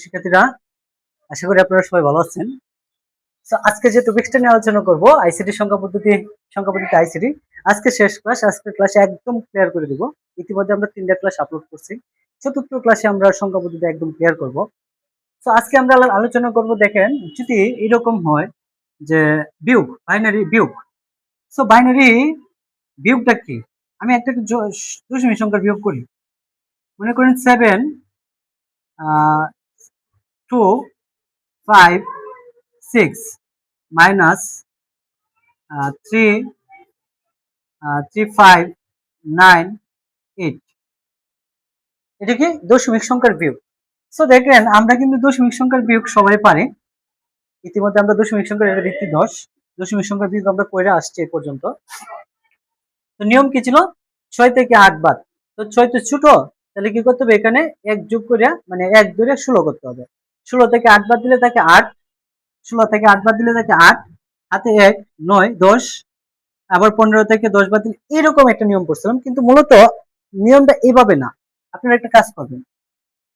শিক্ষার্থীরা, আশা করি আপনারা সবাই ভালো আছেন। তো আজকে যে টপিকসটা নিয়ে আলোচনা করব আইসিটি সংখ্যা পদ্ধতি আইসিটি। আজকে শেষ ক্লাস, আজকের ক্লাসে একদম ক্লিয়ার করে দিব। ইতিমধ্যে আমরা 3টা ক্লাস আপলোড করছি। চতুর্থ ক্লাসে আমরা সংখ্যা পদ্ধতি একদম ক্লিয়ার করব। তো আজকে আমরা আলোচনা করব, দেখেন যদি এরকম হয় যে বিয়োগ, বাইনারি বিয়োগ। সো বাইনারি বিয়োগটা কি? আমি একটা দশমিক সংখ্যার বিয়োগ করি। মনে করেন 7 2 5 6 minus 3 3 5 9 8। এটা কি দশমিক সংখ্যার বিয়োগ। সো দেখেন আমরা কিন্তু দশমিক সংখ্যার বিয়োগ সবাই পারি। ইতিমধ্যে আমরা দশমিক সংখ্যার এটা ভিত্তি 10, দশমিক সংখ্যার বিয়োগ আমরা করে আসছি এ পর্যন্ত। তো নিয়ম কি ছিল? 6 থেকে 8 বাদ। তো 6 তো ছোট, তাহলে কি করতে হবে? এখানে 1 যোগ করে, মানে 1 ধরে 16 করতে হবে। 16 থেকে 8 বাদ দিলে থাকে 8, 16 থেকে 8 বাদ দিলে থাকে 8, হাতে 1 9 10, আবার 15 থেকে 10 বাদ দিলে, এরকম একটা নিয়ম করছিলাম। কিন্তু মূলত নিয়মটা এইভাবে না। আপনারা একটা কাজ করবেন,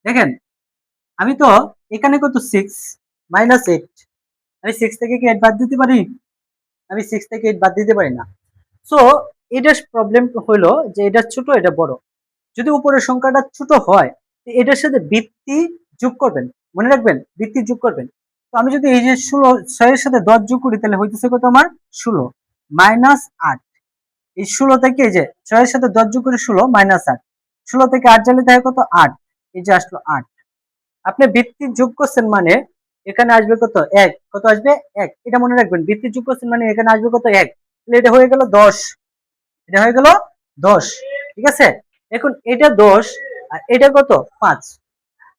দেখেন আমি তো এখানে কত 6 মাইনাস 8, আমি 6 থেকে কি 8 বাদ দিতে পারি? আমি 6 থেকে 8 বাদ দিতে পারি না। সো এটা প্রবলেম হলো যে এটা ছোট এটা বড়। যদি উপরের সংখ্যাটা ছোট হয়, এটার সাথে বৃত্তি যোগ করবেন, মনে রাখবেন বৃত্তি যোগ করবেন। তো আমি যদি এই যে 16 6 এর সাথে 10 যোগ করি, তাহলে হইতেছে কত আমার? 16 মাইনাস 8। এই 16 থেকে এই যে 6 এর সাথে 10 যোগ করে 16 মাইনাস 8, 16 থেকে 8 জানলে থাকে কত? 8। এই যে আসলো 8। আপনি বৃত্তি যোগ করছেন মানে এখানে আসবে কত? 1। কত আসবে? 1। এটা মনে রাখবেন, বৃত্তি যোগ করছেন মানে এখানে আসবে কত? 1। তাহলে এটা হয়ে গেল 10, এটা হয়ে গেল 10। ঠিক আছে, এখন এটা 10 আর এটা কত? 5।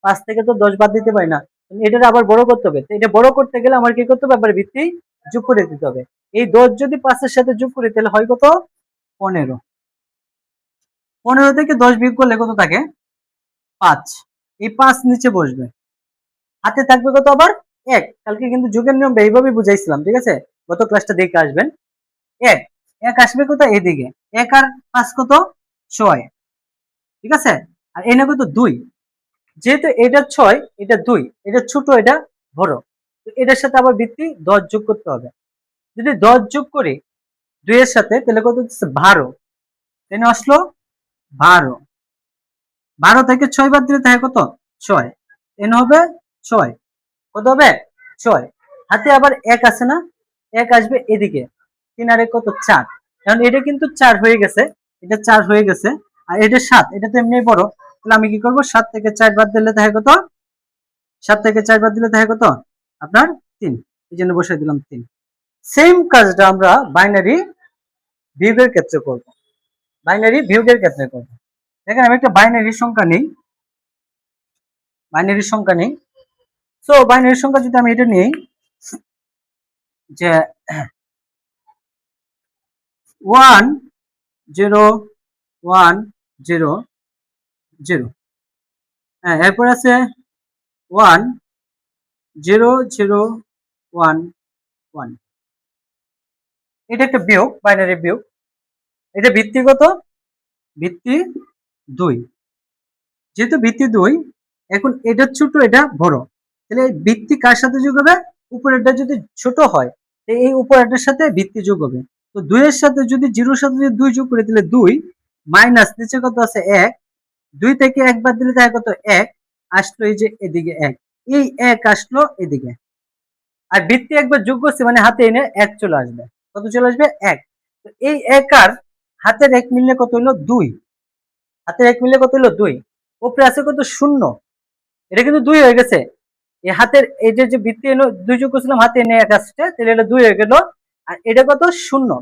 5 থেকে তো 10 বাদ দিতে পারি না, এটার আবার বড় করতে হবে। তো এটা বড় করতে গেলে আমার কি করতে হবে? আবার বৃত্তি যোগ করে দিতে হবে। এই 10 যদি 5 এর সাথে যোগ করি, তাহলে হয় কত? 15। 15 থেকে 10 বিয়োগ করলে কত থাকে? 5। এই 5 নিচে বসবে, হাতে থাকবে কত? আবার 1। কালকে কিন্তু যোগের নিয়মটা এইভাবে বুঝাইছিলাম, ঠিক আছে? গত ক্লাসটা দেখে আসবেন। 1 1 আসবে কত? এদিকে 1 আর 5 কত? 6। ঠিক আছে, আর এনে কত? 2। যেহেতু এটা 6 এটা 2, এটা ছোট এটা বড়, তো এটার সাথে আবার বৃত্তি 10 যোগ করতে হবে। যদি 10 যোগ করি 2 এর সাথে, তাহলে কত হচ্ছে? 12। এনে আসলো 12। 12 থেকে 6 বাদ দিলে থাকে কত? 6। এনে হবে 6। কত হবে? 6। হাতে আবার 1 আছে না? 1 আসবে এদিকে, 3 আর 1 কত? 4। কারণ এটা কিন্তু 4 হয়ে গেছে, এটা 4 হয়ে গেছে। আর এটা 7, এটা তো এমনি বড়। তাহলে আমি কি করব? 7 থেকে 4 বাদ দিলে থাকে কত? 7 থেকে 4 বাদ দিলে থাকে কত? আপনার 3। এই জন্য বসিয়ে দিলাম 3। সেম কাজটা আমরা বাইনারি বিয়োগের ক্ষেত্রে করব। বাইনারি বিয়োগের ক্ষেত্রে করব। দেখেন আমি একটা বাইনারি সংখ্যা নেই, বাইনারি সংখ্যা নেই। সো বাইনারি সংখ্যা যদি আমি এটা নেই যে 1 0 1 0 0, হ্যাঁ, এরপর আছে 1 0 0 1 1। এটা একটা বিয়োগ, বাইনারি বিয়োগ। এটা ভিত্তি কত? ভিত্তি 2। যেহেতু ভিত্তি 2, এখন এটা ছোট এটা বড়, তাহলে ভিত্তি কার সাথে যোগ হবে? উপরেরটা যদি ছোট হয়, এই উপরেরটার সাথে ভিত্তি যোগ হবে। তো 2 এর সাথে যদি 0 এর সাথে যদি 2 যোগ করে, তাহলে 2 মাইনাস নিচে কত আছে? 1। 2 থেকে 1 বাদ দিলে থাকে কত? 1 আসলো এই যে এদিকে 1, এই 1 আসলো এদিকে। আর ভিত্তি একবার যোগ করছে মানে হাতে এনে 1 চলে আসবে। কত চলে আসবে? 1। তো এই 1 আর হাতের 1 মিললে কত হলো? 2। হাতের 1 মিললে কত হলো? 2। উপরে আছে কত? 0। এটা কিন্তু 2 হয়ে গেছে। এই হাতের এই যে ভিত্তি এলো 2 যোগ করছিলাম, হাতে এনে 1 আসছে, তাহলে এটা 2 হয়ে গেল। আর এটা কত? 0।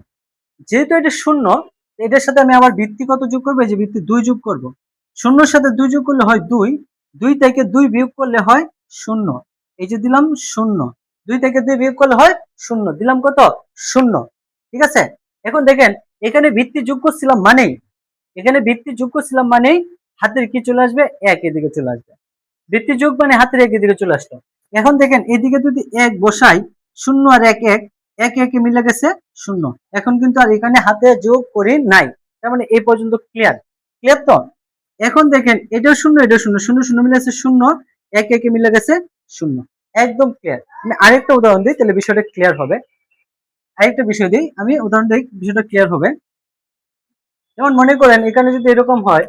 যেহেতু এটা 0, এটার সাথে আমি আবার ভিত্তি কত যোগ করবো? এই যে ভিত্তি 2 যোগ করব। 0 এর সাথে 2 যোগ করলে হয় 2, 2 থেকে 2 বিয়োগ করলে হয় 0। এই যে দিলাম 0, 2 থেকে 2 বিয়োগ করলে হয় 0, দিলাম কত? 0। ঠিক আছে, এখন দেখেন এখানে ভিত্তি যোগ করছিলাম মানেই, এখানে ভিত্তি যোগ করছিলাম মানেই হাতের কি চলে আসবে? 1 এদিকে চলে আসবে। ভিত্তি যোগ মানে হাতের 1 এদিকে চলে আসলো। এখন দেখেন এদিকে যদি 1 বসাই, 0 আর 1 1, 1 1 মিলে গেছে 0। এখন কিন্তু আর এখানে হাতে যোগ করি নাই, তার মানে এই পর্যন্ত ক্লিয়ার। ক্লিয়ার তো? এখন দেখেন এটা 0 এটা 0, 0 0 মিলে আছে 0, এক একে মিলে গেছে শূন্য। একদম ক্লিয়ার। আমি আরেকটা উদাহরণ দিই, তাহলে বিষয়টা ক্লিয়ার হবে। আরেকটা বিষয় দিই, আমি উদাহরণ দিই, বিষয়টা ক্লিয়ার হবে। যেমন মনে করেন এখানে যদি এরকম হয়,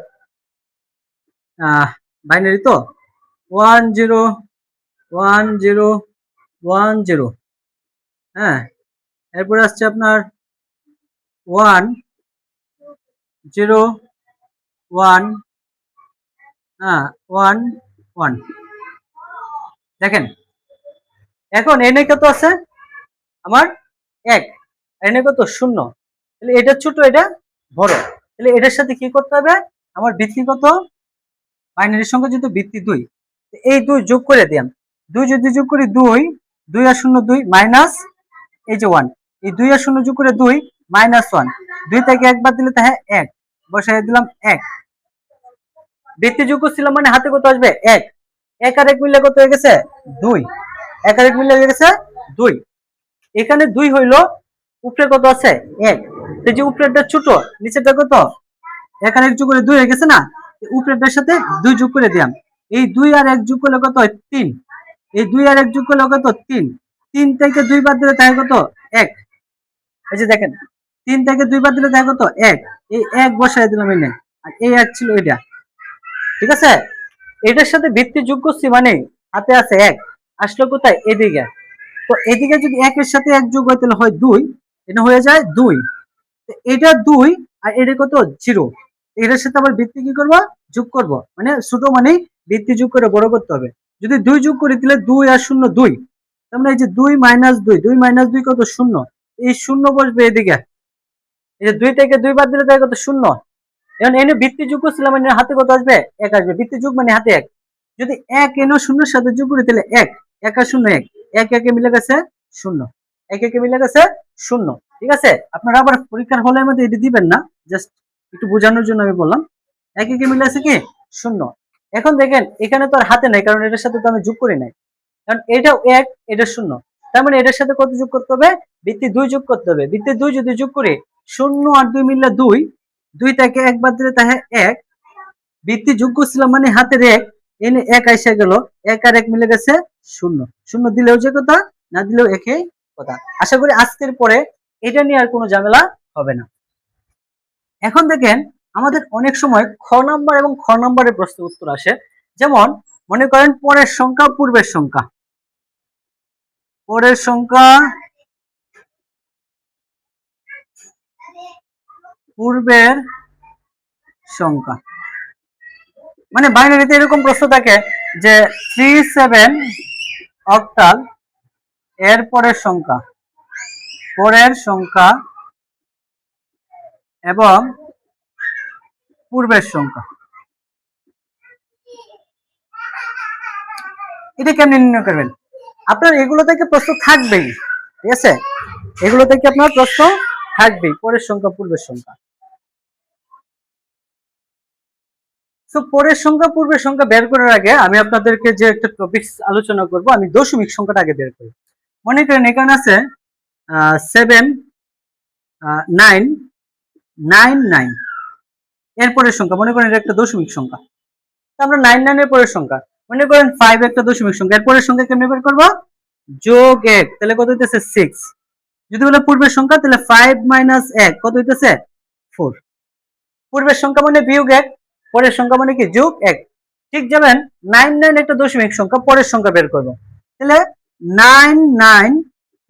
বাইনারি তো 1 0 1 0 1 0, হ্যাঁ, এরপরে আসছে আপনার 1 0 1, হ্যাঁ 1 1। দেখেন এখন এনে কত আছে আমার 1, এনে কত 0, তাহলে এটা ছোট এটা বড়, তাহলে এটার সাথে কি করতে হবে, আমার ভিত্তি কত, বাইনারির সংখ্যা যেহেতু ভিত্তি 2, এই 2 যোগ করে দিলাম। 2 যদি যোগ করি 2, 2 আর 0 2 মাইনাস এই যে 1, এই 2 আর 0 যোগ করে 2 মাইনাস 1, 2 থেকে 1 বাদ দিলে তাহলে 1, বসাই দিলাম 1। ভিত্তি যোগ করছিলাম মানে হাতে কত আসবে 1, 1 আর 1 মিলে কত হয়ে গেছে 2, 1 আর 1 মিলে হয়ে গেছে 2। এখানে 2 হইলো, উপরে কত আছে 1, এই যে উপরেরটা ছোট নিচেরটা কত, এখানে 1 যোগ করে 2 হয়ে গেছে না, উপরেরটার সাথে 2 যোগ করে দিলাম। এই 2 আর 1 যোগ করলে কত হয় 3, এই 2 আর 1 যোগ করলে কত 3, 3 থেকে 2 বাদ দিলে তাই কত 1, এই যে দেখেন 3 থেকে 2 বাদ দিলে তাই কত 1, এই 1 বসায় দিলাম এনে, আর এই 1 ছিল এটা, ঠিক আছে। এটার সাথে ভিত্তি যোগ করছি মানে হাতে আছে 1, আসলো কোথায় এদিকে, তো এদিকে যদি 1 এর সাথে 1 যোগ হয় তাহলে হয় 2, এটা হয়ে যায় 2, এটা 2 আর এটা কত 0, এটার সাথে আবার ভিত্তি কি করব যোগ করব, মানে ছোট মানে ভিত্তি যোগ করে বড় করতে হবে। যদি 2 যোগ করি তাহলে 2 আর 0 2, তার মানে এই যে 2 মাইনাস 2, 2 মাইনাস 2 কত 0, এই 0 বসবে এদিকে, এই যে 2 থেকে 2 বাদ দিলে তাই কত 0। এখন এনে ভিত্তি যোগ করছিলাম মানে হাতে কত আসবে 1 আসবে, ভিত্তি যোগ মানে হাতে 1, যদি 1 এনে 0 এর সাথে যোগ করি তাহলে 1, 1 আর 0 1, 1 একে মিলে গেছে 0, 1 একে মিলে গেছে 0, ঠিক আছে। আপনারা আবার পরীক্ষার হলের মধ্যে এটি দিবেন না, জাস্ট একটু বোঝানোর জন্য আমি বললাম 1 একে মিলে আছে কি 0। এখন দেখেন এখানে তো আর হাতে নাই, কারণ এটার সাথে তো আমি যোগ করি নাই, কারণ এটাও 1 এটা 0, তার মানে এটার সাথে কত যোগ করতে হবে, ভিত্তি 2 যোগ করতে হবে। ভিত্তি 2 যদি যোগ করি 0 আর 2 মিললে 2, 2 থেকে 1 বাদ দিলে তাহলে 1, ভিত্তি যোগ করছিলাম মানে হাতের 1, এনে 1 এসে গেল, 1 আর 1 মিলে গেছে 0, 0 দিলেও যে কথা না দিলেও একই কথা। আশা করি আজকের পরে এটা নিয়ে আর কোনো ঝামেলা হবে না। এখন দেখেন আমাদের অনেক সময় খ নাম্বার এবং খ নাম্বারের প্রশ্নের উত্তর আসে, যেমন মনে করেন পরের সংখ্যা পূর্বের সংখ্যা, পরের সংখ্যা পূর্বের সংখ্যা, মানে বাইনারিতে এরকম প্রশ্ন থাকে যে 3 7 অক্টাল এর পরের সংখ্যা, পরের সংখ্যা এবং পূর্বের সংখ্যা, এটা কেমনে নির্ণয় করবেন। আপনার এগুলো থেকে প্রশ্ন থাকবেই, ঠিক আছে, এগুলো থেকে আপনার প্রশ্ন থাকবেই, পরের সংখ্যা পূর্বের সংখ্যা। তো পরের সংখ্যা পূর্বের সংখ্যা বের করার আগে আমি আপনাদেরকে যে একটা টপিকস আলোচনা করব, আমি দশমিক সংখ্যাটা আগে বের করি। মনে করেন এখানে আছে 7 9 9 9, এরপরের সংখ্যা মনে করেন এটা একটা দশমিক সংখ্যা, আমরা 9 9 এর পরের সংখ্যা মনে করেন 5 একটা দশমিক সংখ্যা, এর পরের সংখ্যা কেমনে বের করব, যোগ 1, তাহলে কত হইতেছে 6। যদি বলে পূর্বের সংখ্যা তাহলে 5 মাইনাস 1 কত হইতেছে 4। পূর্বের সংখ্যা মানে বিয়োগ 1, পরের সংখ্যা মানে কি যোগ 1। ঠিক যেমন 9 9 একটা দশমিক সংখ্যা, পরের সংখ্যা বের করব, তাহলে 9 9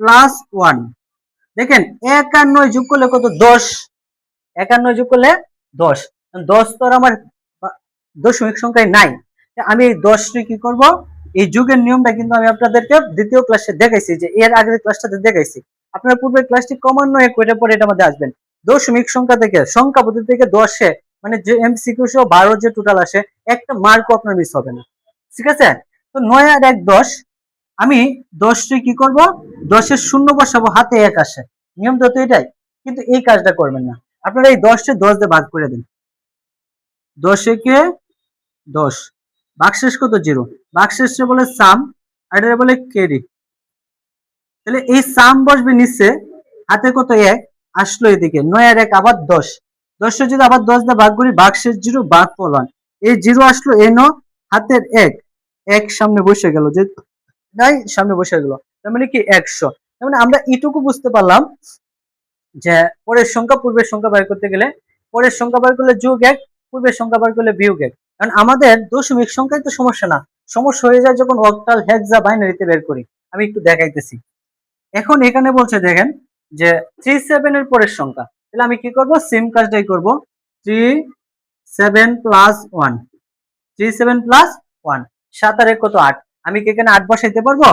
প্লাস 1, দেখেন 1 আর 9 যোগ করলে কত 10, 1 আর 9 যোগ করলে 10, 10 তো আর আমার দশমিক সংখ্যায় নাই, আমি এই 10 টি কি করব, এই যোগের নিয়মটা কিন্তু আমি আপনাদেরকে দ্বিতীয় ক্লাসে দেখাইছি, যে এর আগের ক্লাসটাতে দেখাইছি। আপনারা পূর্বের ক্লাসটি ক্রমান্বয়ে কয়টা পরে এটা মধ্যে আসবেন, দশমিক সংখ্যা থেকে সংখ্যা পদ্ধতি থেকে 10-এ মানে যে এমসিকিউ সহ 12 যে টোটাল আসে একটা মার্কও আপনার মিস হবে না, ঠিক আছে। তো 9 আর 1 10, আমি 10 টি কি করব, 10 এর শূন্য বসাবো, হাতে 1 আসে, নিয়ম তো এটাই, কিন্তু এই কাজটা করবেন না। আপনারা এই 10 কে 10 দিয়ে ভাগ করে দিন, 10 একে 10, ভাগশেষ কত 0, ভাগশেষে বলে সাম আর এটা বলে ক্যারি, তাহলে এই সাম বসবে নিচে, হাতে কত 1 আসলো এদিকে, 9 আর 1 আবার 10, 10 যদি আবার 10 দিয়ে ভাগ করি ভাগশেষ 0 ভাগ ফল 1, এই 0 আসলো এনো হাতের 1, এক সামনে বসে গেল, যে নাই সামনে বসে গেল, তার মানে কি 100। তার মানে আমরা এটুকু বুঝতে পারলাম যে পরের সংখ্যা পূর্বের সংখ্যা বের করতে গেলে পরের সংখ্যা বের করলে যোগ 1, পূর্বের সংখ্যা বের করলে বিয়োগ 1। কারণ আমাদের দশমিক সংখ্যায় তো সমস্যা না, সমস্যা হয়ে যায় যখন অক্টাল, হেক্সা, বাইনারিতে বের করি। আমি একটু দেখাইতেছি। এখন এখানে বলছে দেখেন যে 37 এর পরের সংখ্যা, তাহলে আমি কি করব, সেম কাজটাই করব। 37 প্লাস 1, 37 প্লাস 1, 7 আর 1 কত 8। আমি কি এখানে 8 বসাইতে পারবো?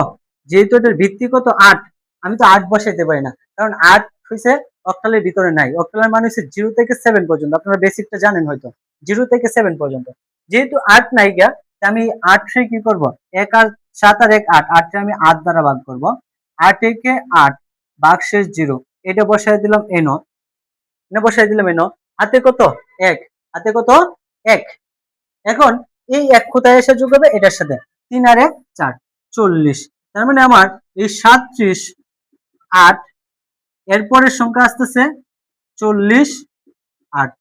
যেহেতু এটার ভিত্তি কত 8, আমি তো 8 বসাইতে পারি না, কারণ 8 হইছে অক্টালের ভিতরে নাই। অক্টালের মানে হচ্ছে 0 থেকে 7 পর্যন্ত, আপনারা বেসিকটা জানেন হয়তো, 0 থেকে 7 পর্যন্ত। যেহেতু 8 নাই গিয়া, আমি 8 রে কি করব, 1 আর 7 আর 1 8, 8 রে আমি 8 দ্বারা ভাগ করব। 8 একে 8, ভাগশেষ 0, এটা বসাই দিলাম এনো, না বসাই দিলাম এনো। হাতে কত 1, হাতে কত 1। এখন এই 1 কোথায় এসে যোগ হবে, এটার সাথে 3 আর 1 4, 40। তার মানে আমার এই 37 8 এর পরের সংখ্যা আসতেছে 40 8,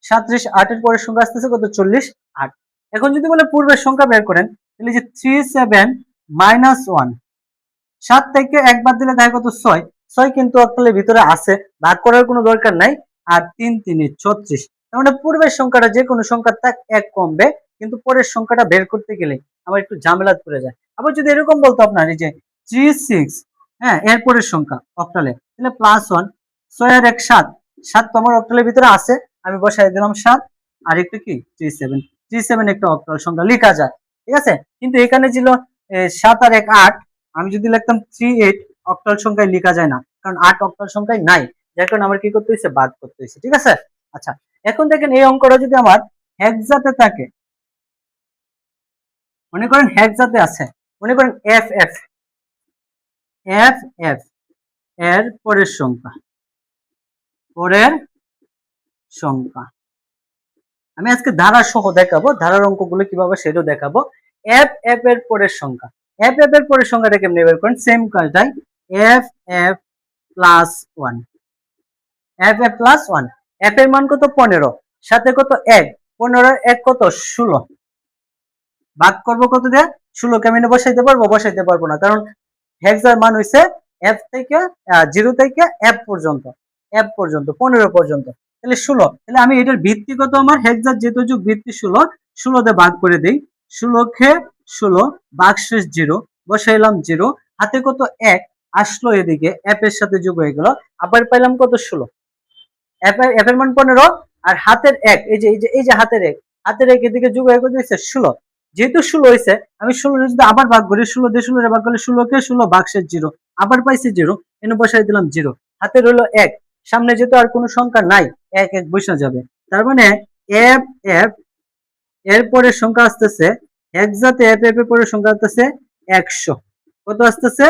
37 8 এর পরের সংখ্যা আসতেছে কত, 40 8। এখন যদি বলে পূর্বের সংখ্যা বের করেন, তাহলে যে 37 মাইনাস 1, 7 থেকে 1 বাদ দিলে থাকে কত 6, 6 কিন্তু অক্টালের ভিতরে আছে, ভাগ করার কোনো দরকার নাই। আর 3 3 36। তার মানে পূর্বের সংখ্যাটা যে কোনো সংখ্যার তাক 1 কমবে, কিন্তু পরের সংখ্যাটা বের করতে গেলে আমার একটু ঝামেলা পড়ে যায়। আবার যদি এরকম বলতো আপনার এই যে 36, হ্যাঁ এর পরের সংখ্যা অক্টালে, তাহলে প্লাস 1, 6 আর 1 7, 7 তো আমার অক্টালের ভিতরে আছে, আমি বসাই দিলাম 7, আর একটু কি 37, 37 একটা অক্টাল সংখ্যা লেখা যায়, ঠিক আছে। কিন্তু এখানে ছিল 7 আর 1 8, আমি যদি লিখতাম 38, অক্টাল সংখ্যায় লেখা যায় না, কারণ 8 অক্টাল সংখ্যায় নাই, যার কারণে আমার কি করতে হয়েছে, বাদ করতে হয়েছে, ঠিক আছে। আচ্ছা, এখন দেখেন এই অঙ্কটা যদি আমার হেক্সাতে থাকে, মনে করেন হেক্সাতে আছে, মনে করেন এফ এফ এফ এফ এর পরের সংখ্যা, পরের সংখ্যা আমি আজকে ধারা সহ দেখাবো, ধারার অঙ্কগুলো কিভাবে সেটাও দেখাবো। এফ এফ এর পরের সংখ্যা, এফ এফ এর পরের সংখ্যাটা কেমনে বের করেন, সেম কাজটাই, F F plus 1, F F plus 1। F এর মান কত 15, সাথে কত 1, 15 1 কত 16, ভাগ করব কত দিয়ে, 16 কে আমি বসাইতে পারবো, বসাইতে পারবো না, কারণ হেক্সার মান হইছে এফ থেকে 0 থেকে এফ পর্যন্ত, এফ পর্যন্ত 15 পর্যন্ত, তাহলে 16। তাহলে আমি এটার ভিত্তি কত, আমার হেক্সার যেহেতু যুগ ভিত্তি 16, 16 দিয়ে ভাগ করে দেই, 16 কে 16, ভাগশেষ 0, বসাইলাম 0, হাতে কত 1 আসলো, এদিকে এফ এর সাথে যোগ হয়ে গেল, আবার পাইলাম কত 16। এফ এর মান 15, আর হাতের 1, এই যে হাতের 1, হাতের 1 এদিকে যোগ হয়ে কত হইছে 16। যেহেতু 16 হইছে, আমি 16 যদি আবার ভাগ করি, 16 দিয়ে 16 ভাগ করলে 16 কে 16, ভাগশেষ 0, আবার পাইছি 0, এনে বসাই দিলাম 0, হাতের হলো 1, সামনে যেহেতু আর কোনো সংখ্যা নাই, 1 1 বসা যাবে। তার মানে এফ এফ এর পরের সংখ্যা আসতেছে, হেক্সাতে এফ এফ এর পরের সংখ্যা আসতেছে 100, কত আসতেছে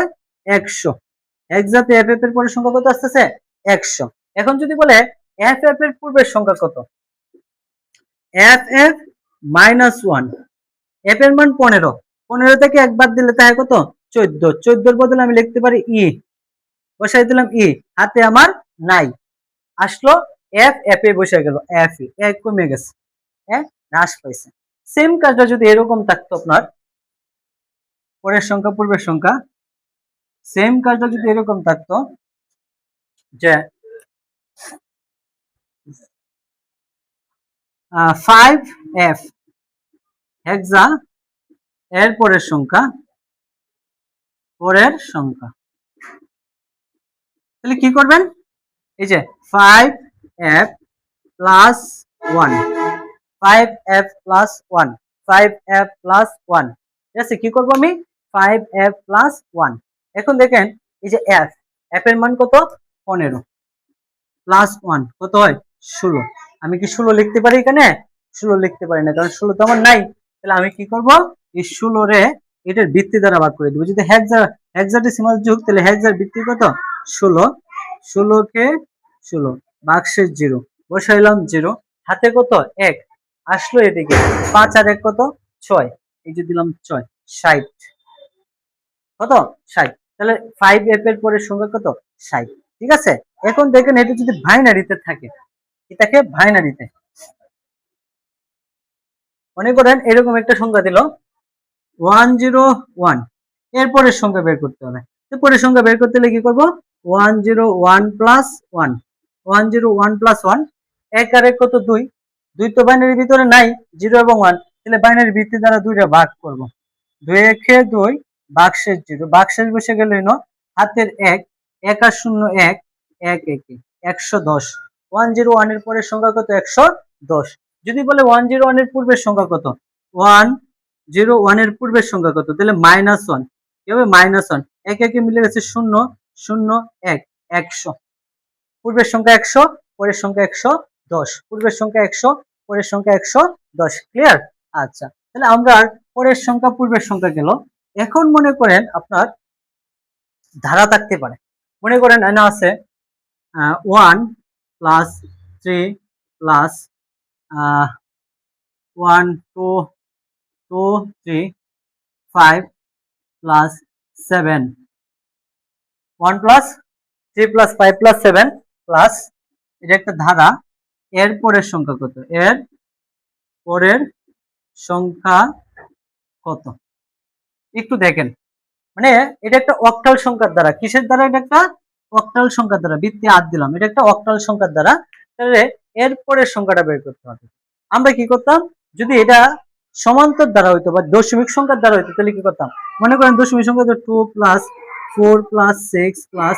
100, হেক্সাতে এফ এফ এর পরের সংখ্যা কত আসতেছে 100। এখন যদি বলে এফ এফ এর পূর্বের সংখ্যা কত, এফ এফ মাইনাস 1, এফ এর মান 15, 15 থেকে 1 বাদ দিলে তাই কত 14, 14 এর বদলে আমি লিখতে পারি ই, বসাই দিলাম ই, হাতে আমার নাই, আসলো এফ এফ এ বসে গেল, এফ এ কমে গেছে, হ্যাঁ হ্রাস পাইছে। সেম কাজটা যদি এরকম থাকতো আপনার পরের সংখ্যা পূর্বের সংখ্যা, সেম কাজটা যদি এরকম থাকতো যে 5f হেক্সা এর পরের সংখ্যা, পরের সংখ্যা, তাহলে কি করবেন, এই যে 5f plus 1, 5f plus 1, 5f plus 1, ঠিক আছে। কি করবো আমি, 5f প্লাস 1। এখন দেখেন এই যে f, f এর মান কত 15, প্লাস 1 কত হয় 16, আমি কি 16 লিখতে পারি এখানে, 16 লিখতে পারি না, কারণ 16 তো আমার নাই। তাহলে আমি কি করব, এই 16 রে এটার ভিত্তি দ্বারা ভাগ করে দেব। যদি হেক্সাডেসিমাল যুগ, তাহলে হেক্সার ভিত্তি কত 16, 16 কে 16, ভাগশেষ 0, বসাইলাম 0, হাতে কত 1 আসলো, এদিকে 5 আর 1 কত 6, এই যে দিলাম 6, 60, কত 60। তাহলে 5f এর পরের সংখ্যা কত 60, ঠিক আছে। এখন দেখেন এটা যদি বাইনারিতে থাকে, এটাকে বাইনারিতে মনে করেন এরকম একটা সংখ্যা দিল 101 এরপরের সংখ্যা বের করতে হবে। পরের সংখ্যা বের করতে হলে কি করবো? 101 প্লাস 1, 101 প্লাস 1, 1 আর 1 কত? 2, 2 তো বাইনারির ভিতরে নাই, 0 এবং 1, তাহলে বাইনারি ভিত্তি দ্বারা 2টা ভাগ করব। 2 একে 2, ভাগশেষ 0, ভাগশেষ বসে গেল হাতের 1, 1 আর 0 1, 1 একে 110। 101 এর পরের সংখ্যা কত? 110। যদি বলে 101 এর পূর্বের সংখ্যা কত? 101 এর পূর্বের সংখ্যা কত? তাহলে -1, কি হবে? -1, 1 একে মিলে গেছে 0 0 1, 100। পূর্বের সংখ্যা 100, পরের সংখ্যা 110, পূর্বের সংখ্যা 100, পরের সংখ্যা 110। ক্লিয়ার? আচ্ছা, তাহলে আমরা পরের সংখ্যা পূর্বের সংখ্যা গেল। এখন মনে করেন আপনার ধারা থাকতে পারে। মনে করেন এখানে আছে 1 plus 3 plus 1 2 2 3 5 plus 7, 1 plus 3 plus 5 plus 7 plus, এটা একটা ধারা। এর পরের সংখ্যা কত? এর পরের সংখ্যা কত? একটু দেখেন, মানে এটা একটা অক্টাল সংখ্যার দ্বারা। কিসের দ্বারা? এটা একটা অক্টাল সংখ্যার দ্বারা। বৃত্তি আদ দিলাম, এটা একটা অক্টাল সংখ্যার দ্বারা। তাহলে এর পরের সংখ্যাটা বের করতে হবে। আমরা কি করতাম? যদি এটা সমান্তর দ্বারা হইতো বা দশমিক সংখ্যার দ্বারা হইতো তাহলে কি করতাম? মনে করেন দশমিক সংখ্যা 2 প্লাস 4 প্লাস 6 প্লাস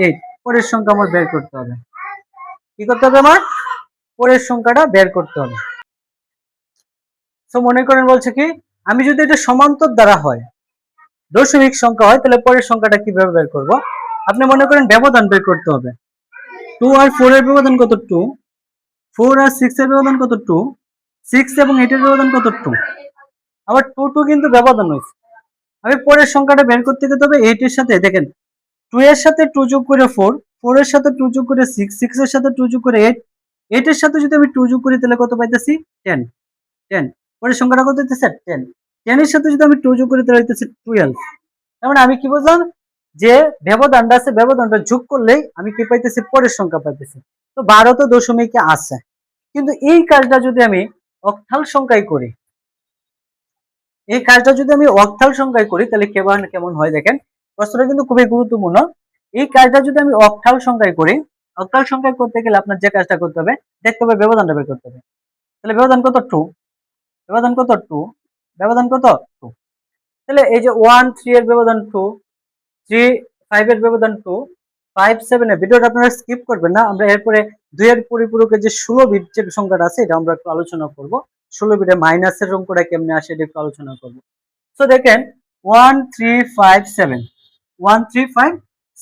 8, পরের সংখ্যা আমার বের করতে হবে। কি করতে হবে? আমার পরের সংখ্যাটা বের করতে হবে। তো মনে করেন বলছে কি, আমি যদি এটা সমান্তর দ্বারা হয়, দশমিক সংখ্যা হয়, তাহলে পরের সংখ্যাটা কিভাবে বের করব? আপনি মনে করেন ব্যবধান বের করতে হবে। 2 আর 4 এর ব্যবধান কত? 2। 4 আর 6 এর ব্যবধান কত? 2। 6 এবং 8 এর ব্যবধান কত? 2। আবার 2 2 কিন্তু ব্যবধান হয়েছে। আমি পরের সংখ্যাটা বের করতে গেলে তবে 8 এর সাথে দেখেন 2 এর সাথে 2 যোগ করে 4, 4 এর সাথে 2 যোগ করে 6, 6 এর সাথে 2 যোগ করে 8, 8 এর সাথে যদি আমি 2 যোগ করি তাহলে কত পাইতেছি? 10, 10। পরের সংখ্যাটা কত হইতেছে? 10, 10 এর সাথে যদি আমি 2 যোগ করি তাহলে হইতেছে 12। তার মানে আমি কি বুঝলাম? যে ব্যবধানটা আছে, ব্যবধানটা যোগ করলেই আমি কি পাইতেছি? পরের সংখ্যা পাইতেছি। তো 12 তো দশমিকে আছে, কিন্তু এই কাজটা যদি আমি অক্টাল সংখ্যায় করি, এই কাজটা যদি আমি অক্টাল সংখ্যায় করি তাহলে কেমন হয় দেখেন। প্রশ্নটা কিন্তু খুবই গুরুত্বপূর্ণ। এই কাজটা যদি আমি অক্টাল সংখ্যায় করি, অক্টাল সংখ্যায় করতে গেলে আপনার যে কাজটা করতে হবে, দেখতে হবে ব্যবধানটা বের করতে হবে। তাহলে ব্যবধান কত? 2। ব্যবধান কত? 2। ব্যবধান কত? 2। তাহলে এই যে 1 3 এর ব্যবধান 2, 3 5 এর ব্যবধান 2, 5 7 এর। ভিডিওটা আপনারা স্কিপ করবেন না। আমরা এরপরে 2 এর পরিপূরকের যে 16 বিট যে সংখ্যাটা আছে এটা আমরা একটু আলোচনা করব। 16 বিটে মাইনাসের অঙ্কটা কেমনে আসে এটা একটু আলোচনা করব। সো দেখেন 1 3 5 7, 1 3 5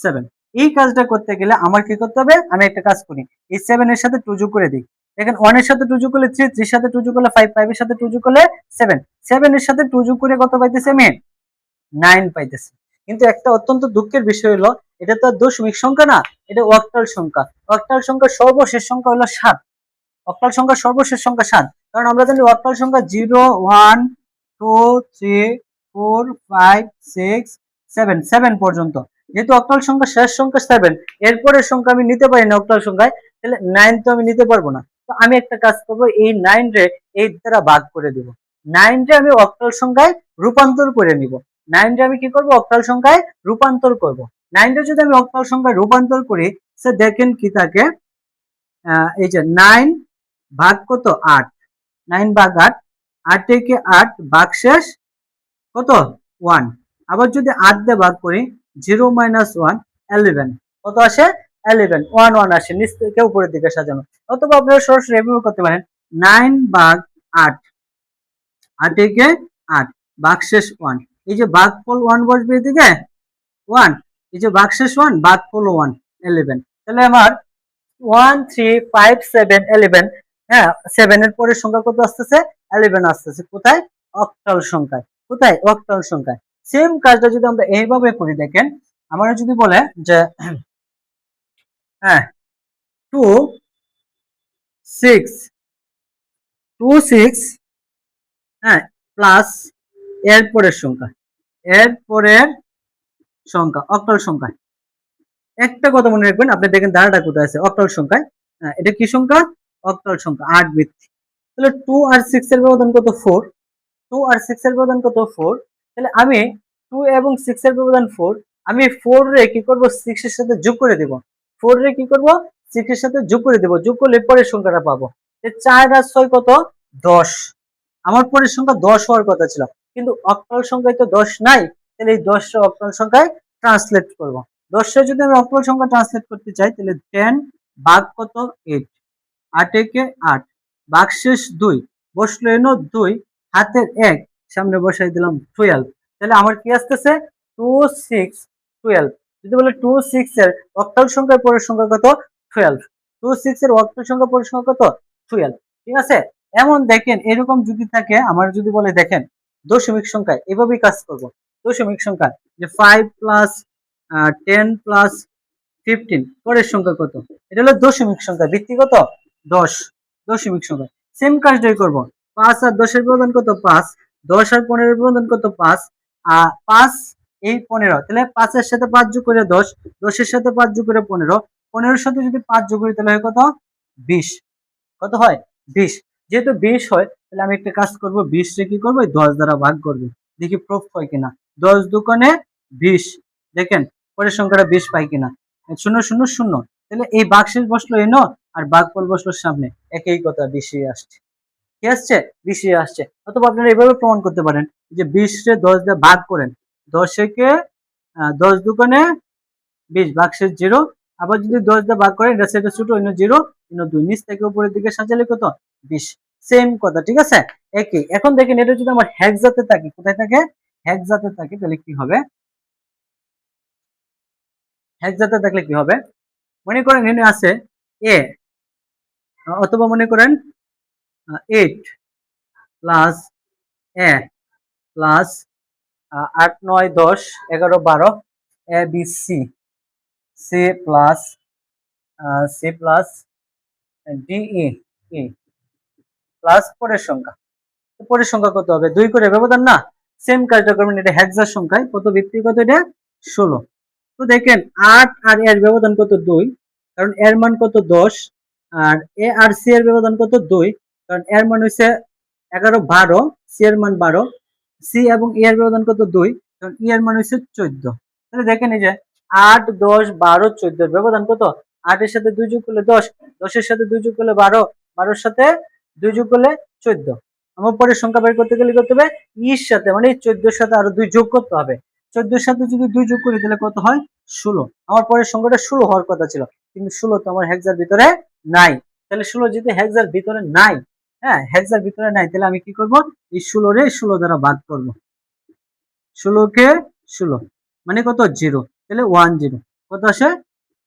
7। এই কাজটা করতে গেলে আমার কি করতে হবে? আমি একটা কাজ করি, এই 7 এর সাথে 2 যোগ করে দিই। দেখেন 1 এর সাথে 2 যোগ করলে 3, 3 এর সাথে 2 যোগ করলে 5, 5 এর সাথে 2 যোগ করলে 7, 7 এর সাথে 2 যোগ করে কত পাইতেছি আমি? 9 পাইতেছি। কিন্তু একটা অত্যন্ত দুঃখের বিষয় হলো এটা তো দশমিক সংখ্যা না, এটা অক্টাল সংখ্যা। অক্টাল সংখ্যার সর্বশেষ সংখ্যা হলো 7। অক্টাল সংখ্যার সর্বশেষ সংখ্যা 7। কারণ আমরা জানি অক্টাল সংখ্যা 0 1 2 3 4 5 6 7, 7 পর্যন্ত। যেহেতু অক্টাল সংখ্যা শেষ সংখ্যা 7, এরপরের সংখ্যা আমি নিতে পারি না অক্টাল সংখ্যায়, তাহলে 9 তো আমি নিতে পারবো না। তো আমি একটা কাজ করব, এই 9 রে 8 দ্বারা ভাগ করে দিব। 9 রে আমি অক্টাল সংখ্যায় রূপান্তর করে নিব। 9 রে আমি কি করব? অক্টাল সংখ্যায় রূপান্তর করব। 9 রে যদি আমি অক্টাল সংখ্যায় রূপান্তর করি, সে দেখেন কি থাকে, এই যে 9 ভাগ কত? 8, 9 ভাগ 8, 8 থেকে 8 ভাগশেষ কত? 1। আবার যদি 8 দিয়ে ভাগ করি, 0 - 1 11, কত আসে? 11, 1 1 আসে, নিচ থেকে উপরের দিকে সাজানো। অথবা আপনারা সরাসরি এভাবে করতে পারেন, 9 ভাগ 8, 8 থেকে 8 ভাগশেষ 1। এই যে ভাগফল 1 বসবে এদিকে 1, এই যে ভাগশেষ 1, ভাগফল 1 11। তাহলে আমার 1 3 5 7 11, হ্যাঁ 7 এর পরের সংখ্যা কত আসতেছে? 11 আসতেছে। কোথায়? অক্টাল সংখ্যায়। কোথায়? অক্টাল সংখ্যায়। সেম কাজটা যদি আমরা এইভাবে করি, দেখেন আমরা যদি বলে যে হ্যাঁ 2 6 2 6, হ্যাঁ প্লাস এর পরের সংখ্যা, এর পরের সংখ্যা অক্টাল সংখ্যায়। একটা কথা মনে রাখবেন, আপনি দেখেন ধারাটা কোথায় আছে? অক্টাল সংখ্যায়। হ্যাঁ এটা কি সংখ্যা? অক্টাল সংখ্যা, 8 ভিত্তি। তাহলে 2 আর 6 এর ব্যবধান কত? 4। 2 আর 6 এর ব্যবধান কত? 4। তাহলে আমি 2 এবং 6 এর ব্যবধান 4, আমি 4 রে কি করব 6 এর সাথে যোগ করে দেব, 4 রে কি করব 6 এর সাথে যোগ করে দেব, যোগ করলে পরের সংখ্যাটা পাবো। 4 আর 6 কত 10, আমার পরের সংখ্যা 10 হওয়ার কথা ছিল, কিন্তু অক্টাল সংখ্যায় তো 10 নাই, তাহলে এই 10 টা অক্টাল সংখ্যায় ট্রান্সলেট করব। 10 টা যদি আমি অক্টাল সংখ্যা ট্রান্সলেট করতে চাই, তাহলে 10 ভাগ কত 8, 8 একে 8, ভাগশেষ 2, বসলো এনো 2, হাতের 1, সামনে বসাই দিলাম 12, তাহলে আমার কি আসতেছে 2 6 12। যদি বলে 2 6 এর অক্টাল সংখ্যার পরের সংখ্যা কত 12, 2 6 এর অক্টাল সংখ্যা পরের সংখ্যা কত 12, ঠিক আছে। এমন দেখেন এরকম যদি থাকে, আমার যদি বলে দেখেন দশমিক সংখ্যায় এভাবেই কাজ করব। দশমিক সংখ্যা যে 5 প্লাস 10 প্লাস 15 পরের সংখ্যা কত, এটা হলো দশমিক সংখ্যা, ভিত্তি কত 10, দশমিক সংখ্যা। সেম কাজটাই করব, 5 আর 10 এর ব্যবধান কত 5, 10 আর 15 এর ব্যবধান কত 5, আর 5 এই 15, তাহলে 5 এর সাথে 5 যোগ করে 10, 10 এর সাথে 5 যোগ করে 15, 15 এর সাথে যদি 5 যোগ করি তাহলে হয় কত 20, কত হয় 20। যেহেতু 20 হয়, তাহলে আমি একটা কাজ করব, 20 রে কি করব 10 দ্বারা ভাগ করব, দেখি প্রুফ হয় কিনা। 10 দুগুণে 20, দেখেন পরের সংখ্যাটা 20 পাই কিনা, 0 0 0, তাহলে এই ভাগশেষ বসলো এনো আর ভাগফল বসলো সামনে, একই কথা 20 আসছে, কি আসছে 20 আসছে। অথবা আপনারা এভাবে প্রমাণ করতে পারেন যে 20 রে 10 দিয়ে ভাগ করেন, 10 একে 10 দুগুণে 20, ভাগশেষ 0, আবার যদি 10 দিয়ে ভাগ করেন, এটা সেটা ছোট অন্য 0 অন্য 2, নিচ থেকে উপরের দিকে সাজালে কত 20, সেম কথা, ঠিক আছে একই। এখন দেখেন এটা যদি আমার হেক্সাতে থাকে, কোথায় থাকে হেক্সাতে থাকে, তাহলে কি হবে, হেক্সাতে থাকলে কি হবে, মনে করেন এখানে আছে a, অথবা মনে করেন 8 plus a plus 8 9 10 11 12 a b c, c plus c plus d e e plus পরের সংখ্যা, পরের সংখ্যা কত হবে 2 করে ব্যবধান না, সেম কাজটা করবেন, এটা হেক্সার সংখ্যায় কত ভিত্তি কত, এটা 16। তো দেখেন 8 আর এর ব্যবধান কত 2, কারণ এর মান কত 10, আর এ আর সি এর ব্যবধান কত 2, কারণ এর মান হইছে 11 12, সি এর মান 12, সি এবং ই এর ব্যবধান কত 2, কারণ ই এর মান হইছে 14। তাহলে দেখেন এই যে 8 10 12 14 এর ব্যবধান কত, 8 এর সাথে 2 যোগ করলে 10, 10 এর সাথে 2 যোগ করলে 12, 12 এর সাথে 2 যোগ করলে 14। আমার পরের সংখ্যা বের করতে গেলে করতে হবে ইর সাথে, মানে 14 এর সাথে আরো 2 যোগ করতে হবে, 14 এর সাথে যদি 2 যোগ করি তাহলে কত হয় 16। আমার পরের সংখ্যাটা 16 হওয়ার কথা ছিল, কিন্তু 16 তো আমার হেক্সার ভিতরে নাই, তাহলে 16 যদি হেক্সার ভিতরে নাই, হ্যাঁ হেক্সার ভিতরে নাই, তাহলে আমি কি করব এই 16 রে 16 দ্বারা ভাগ করব, 16 কে 16 মানে কত 0, তাহলে 10, কত আসে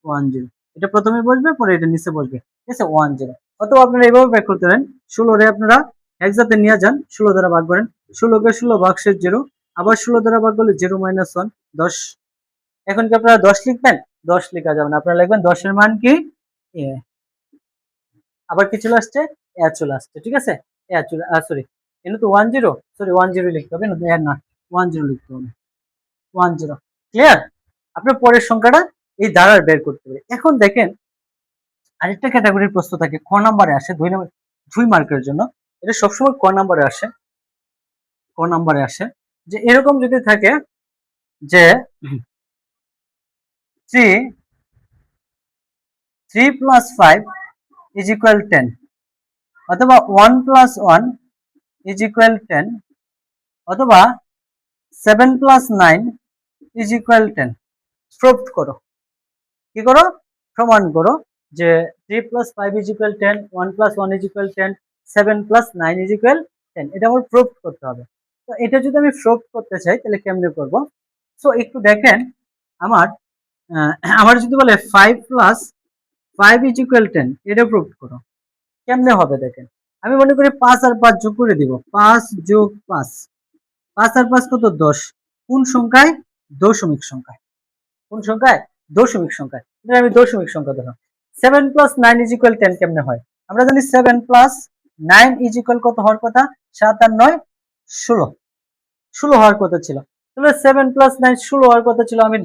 10, এটা প্রথমে বসবে পরে এটা নিচে বসবে, ঠিক আছে 10। অথবা আপনারা এইভাবে বের করতে পারেন, 16 রে আপনারা হেক্সাতে নিয়ে যান, 16 দ্বারা ভাগ করেন, 16 কে 16 ভাগশেষ 0, আবার 16 দ্বারা ভাগ করলে 0 - 1 10। এখন কি আপনারা 10 লিখবেন, 10 লেখা যাবে না, আপনারা লিখবেন 10 এর মান কি a, আবার কি চলে আসছে a চলে আসছে, ঠিক আছে a চলে, সরি এখানে তো 10, সরি 10 লিখতে হবে না, এর না 10 লিখতে হবে, 10, ক্লিয়ার। আপনার পরের সংখ্যাটা এই দ্বারা বের করতে হবে। এখন দেখেন আরেকটা ক্যাটাগরির প্রশ্ন থাকে, ক নাম্বারে আসে, 2 মার্কের জন্য, এটা সবসময় ক নাম্বারে আসে, ক নাম্বারে আসে, যে এরকম যদি থাকে যে 3 plus 5 is equal 10, অথবা 1 plus 1 is equal 10, অথবা 7 plus 9 is equal 10, প্রুফ করো, কি করো প্রমাণ করো যে 3 plus 5 is equal 10, 1 plus 1 is equal 10, 7 plus 9 is equal 10, এটা আমার প্রুফ করতে হবে। তো এটা যদি আমি প্রুফ করতে চাই তাহলে কেমনে করব, সো একটু দেখেন আমার আমার যদি বলে 5 plus 5 is equal 10, এটা প্রুফ করো, কেমনে হবে দেখেন, আমি মনে করি 5 আর 5 যোগ করে দিব, 5 যোগ 5, 5 আর 5 কত 10, কোন সংখ্যায় দশমিক সংখ্যায়, কোন সংখ্যায় দশমিক সংখ্যায়, এটা আমি দশমিক সংখ্যা ধরলাম। 7 plus 9 is equal 10 কেমনে হয়, আমরা জানি 7 plus 9 is equal কত হওয়ার কথা, 7 আর 9 16, 16 হওয়ার কথা ছিল, তাহলে 7 plus 9 16 হওয়ার কথা ছিল, আমি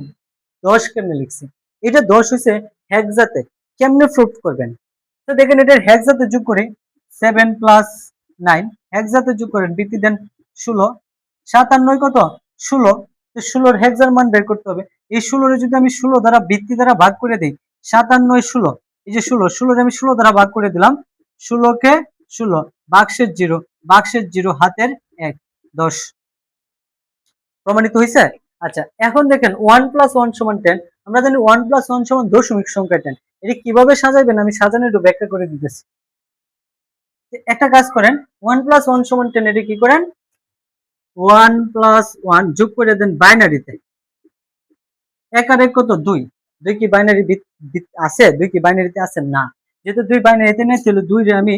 10 কেমনে লিখছি, এটা 10 হইছে হেক্সাতে, কেমনে প্রুফ করবেন, তো দেখেন এটার হেক্সাতে যোগ করি, 7 plus 9 হেক্সাতে যোগ করেন, বৃত্তি দেন 16, 7 আর 9 কত 16, তো 16 হেক্সার মান বের করতে হবে। এই 16 যদি আমি 16 দ্বারা ভিত্তি দ্বারা ভাগ করে দিই, 57 16, এই যে 16 আমি 16 দ্বারা ভাগ করে দিলাম, 16 কে 16, বাক্সের 0 হাতের 1, 10। প্রমাণিত হয়েছে? আচ্ছা, এখন দেখেন 1 + 1 = 10। আমরা জানি 1 + 1 = দশমিক সংখ্যা 10। এটি কিভাবে সাজাবেন আমি সাজানো একটু ব্যাখ্যা করে দিতেছি। একটা কাজ করেন, 1 + 1 = 10, এটি কি করেন, 1 + 1 যোগ করে দেন বাইনারিতে। 1 আর 1 কত? 2। 2 কি বাইনারি আছে? 2 কি বাইনারিতে আছে? না। যেহেতু 2 বাইনারিতে নেই, তাহলে 2 রে আমি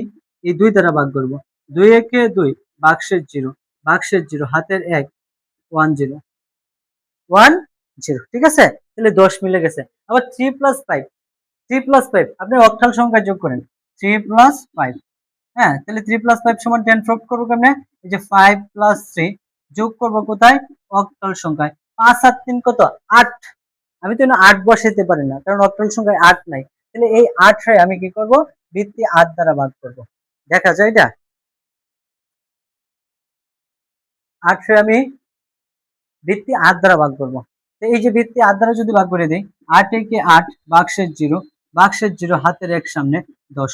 এই 2 দ্বারা ভাগ করব। 2 একে 2, বাক্সের 0 হাতের 1, 1 0, 1 0। ঠিক আছে? তাহলে 10 মিলে গেছে। আবার 3 + 5, আপনি অক্টাল সংখ্যা যোগ করেন। 3 + 5, হ্যাঁ, তাহলে 3 + 5 = 10 প্রুফ করব কেমনে? এই যে 5 + 3 যোগ করব কোথায়? অক্টাল সংখ্যায়। 5 আর 3 কত? 8। আমি তো 8 বসাইতে পারি না, কারণ অক্টাল সংখ্যায় 8 নাই। তাহলে এই 8 রে আমি কি করব? ভিত্তি 8 দ্বারা ভাগ করব। দেখা যায় এটা? 8 রে আমি ভিত্তি 8 দ্বারা ভাগ করব। তো এই যে ভিত্তি 8 দ্বারা যদি ভাগ করে দেই, 8 একে 8, বাক্সের 0 হাতের 1 সামনে 10।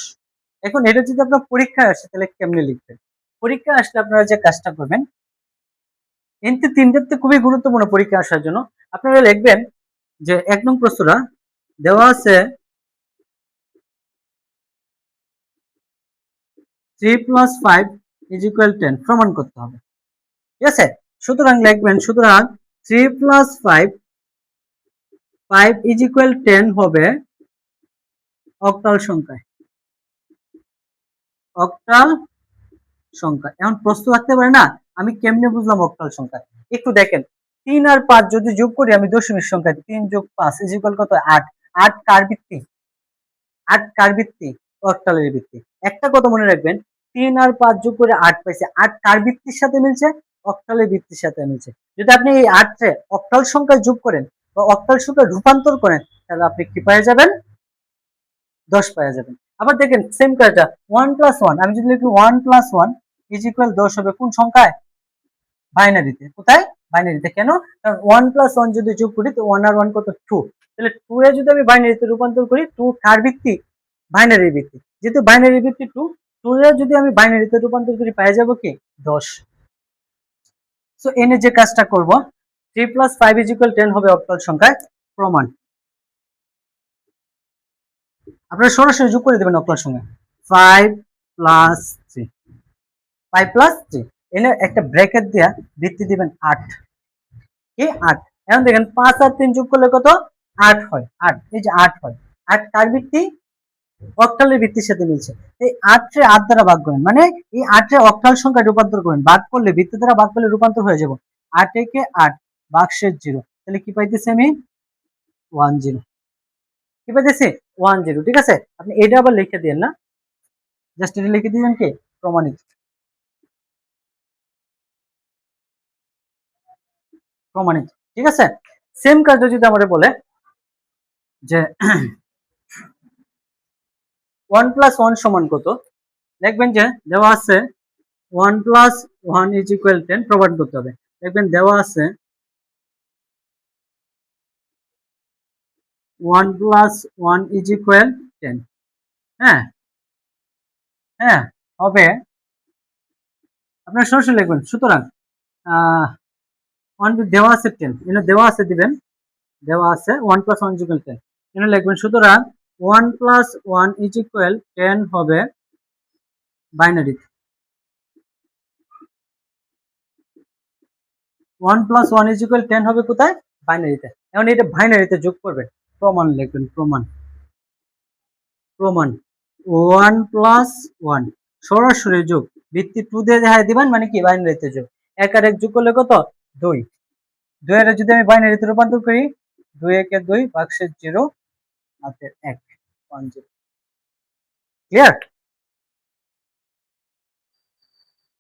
এখন এটা যদি আপনার পরীক্ষায় আসে তাহলে কেমনে লিখবেন? পরীক্ষায় আসলে আপনারা যে কাজটা করবেন, কিন্তু তিনটাতে খুবই গুরুত্বপূর্ণ পরীক্ষা আসার জন্য। আপনারা লিখবেন যে 1 নং প্রশ্নটা দেওয়া আছে 3 + 5 = 10 প্রমাণ করতে হবে। ঠিক আছে? সুতরাং লিখবেন, সুতরাং 3 + 5 = 10 হবে অক্টাল সংখ্যায়। অক্টাল সংখ্যা। এখন প্রশ্ন থাকতে পারে না, আমি কেমনে বুঝলাম অক্টাল সংখ্যা? একটু দেখেন, 3 আর 5 যদি যোগ করি আমি দশমিক সংখ্যা, 3 + 5 = কত? 8। 8 কার ভিত্তি? 8 কার ভিত্তি? অক্টালের ভিত্তি। একটা কথা মনে রাখবেন, 3 আর 5 যোগ করে 8 পাইছে। 8 কার ভিত্তির সাথে মিলছে? অক্টালের ভিত্তির সাথে মিলছে। যদি আপনি এই 8 রে অক্টাল সংখ্যায় যোগ করেন বা অক্টাল সংখ্যায় রূপান্তর করেন, তাহলে আপনি কি পেয়ে যাবেন? 10 পেয়ে যাবেন। আবার দেখেন সেম কাজটা 1 + 1, আমি যদি লিখি 1 + 1 = 10 হবে কোন সংখ্যায়? বাইনারিতে। কোথায়? বাইনারিতে। কেন? কারণ 1 + 1 যদি যোগ করি তো 1 আর 1 কত? 2। তাহলে 2 এ যদি আমি বাইনারিতে রূপান্তর করি, 2 কার ভিত্তি? বাইনারির ভিত্তি। যেহেতু বাইনারির ভিত্তি 2, 2 এ যদি আমি বাইনারিতে রূপান্তর করি পেয়ে যাব কি? 10। সো এনে যে কাজটা করব, 3 + 5 = 10 হবে অক্টাল সংখ্যায়। প্রমাণ। আপনারা সরাসরি যোগ করে দেবেন অক্টাল সংখ্যা। 5 + 3, 5 + 3, এনে একটা ব্র্যাকেট দিয়া ভিত্তি দিবেন 8। কি? 8। এখন দেখেন 5 আর 3 যোগ করলে কত? 8 হয়। 8, এই যে 8 হয়। 8 কার ভিত্তি? অক্টালের ভিত্তির সাথে মিলছে। এই 8 রে 8 দ্বারা ভাগ করেন, মানে এই 8 রে অক্টাল সংখ্যায় রূপান্তর করেন। ভাগ করলে ভিত্তি দ্বারা ভাগ করলে রূপান্তর হয়ে যাব। 8 একে 8, বাক্সের 0, তাহলে কি পাইতেছি আমি? 1 0। কি পাইতেছি? 1 0। ঠিক আছে? আপনি এটা আবার লিখে দিয়েন না, জাস্ট এটা লিখে দিবেন কি? প্রমাণিত। প্রমাণিত। ঠিক আছে? সেম কাজটা যদি আমারে বলে যে 1 + 1 = কত? দেখবেন যে দেওয়া আছে 1 + 1 = 10 প্রমাণ করতে হবে। দেখবেন দেওয়া আছে 1 + 1 = 10। হ্যাঁ, হ্যাঁ, হবে। আপনারা সরাসরি লিখবেন। সুতরাং 1 দেওয়া আছে 10, এখানে দেওয়া আছে দিবেন, দেওয়া আছে 1 + 1 = 10, এখানে লিখবেন। সুতরাং 1 + 1 = 10 হবে বাইনারিতে। 1 + 1 = 10 হবে কোথায়? বাইনারিতে। এখন এটা বাইনারিতে যোগ করবেন। প্রমাণ লিখবেন, প্রমাণ। 1 + 1 সরাসরি যোগ, ভিত্তি 2 দিয়ে দেখায় দিবেন, মানে কি? বাইনারিতে যোগ। 1 আর 1 যোগ করলে কত? 2। 2 এর যদি আমি বাইনারিতে রূপান্তর করি, 2 একে 2, বাক্সের 0 হাতের 1, 1 0। ক্লিয়ার?